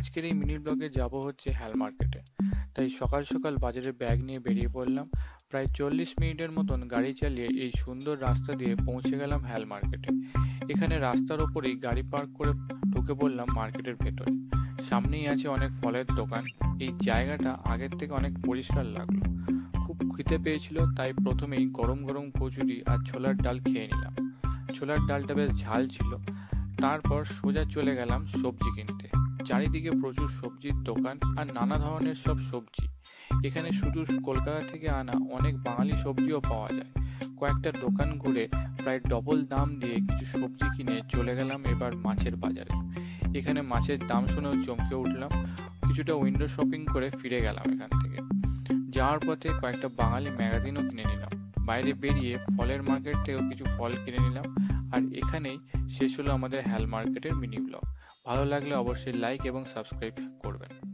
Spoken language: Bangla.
আজকের এই মিনি ব্লগে যাব হচ্ছে হ্যাল মার্কেটে। তাই সকাল সকাল বাজারে ব্যাগ নিয়ে বেরিয়ে পড়লাম। প্রায় 40 মিনিটের মতন গাড়ি চালিয়ে এই সুন্দর রাস্তা দিয়ে পৌঁছে গেলাম হ্যাল মার্কেটে। এখানে রাস্তার ওপরেই গাড়ি পার্ক করে ঢুকে পড়লাম মার্কেটের ভেতরে। সামনেই আছে অনেক ফলের দোকান। এই জায়গাটা আগের থেকে অনেক পরিষ্কার লাগলো। খুব খিদে পেয়েছিল, তাই প্রথমেই গরম গরম কচুরি আর ছোলার ডাল খেয়ে নিলাম। ছোলার ডালটা বেশ ঝাল ছিল। তারপর সোজা চলে গেলাম সবজি কিনতে। চারিদিকে প্রচুর সবজির দোকান আর নানা ধরনের সব সবজি। এখানে শুধু কলকাতা থেকে আনা অনেক বাঙালি সবজিও পাওয়া যায়। কয়েকটা দোকান ঘুরে প্রায় ডবল দাম দিয়ে কিছু সবজি কিনে চলে গেলাম এবার মাছের বাজারে। এখানে মাছের দাম শুনেও চমকে উঠলাম। কিছুটা উইন্ডো শপিং করে ফিরে গেলাম এখান থেকে। যাওয়ার পথে কয়েকটা বাঙালি ম্যাগাজিনও কিনে নিলাম। বাইরে বেরিয়ে ফলের মার্কেট থেকেও কিছু ফল কিনে নিলাম। আর এখানেই শেষ হলো আমাদের হ্যাল মার্কেটের মিনি ব্লগ। ভালো লাগলে অবশ্যই লাইক এবং সাবস্ক্রাইব করবেন।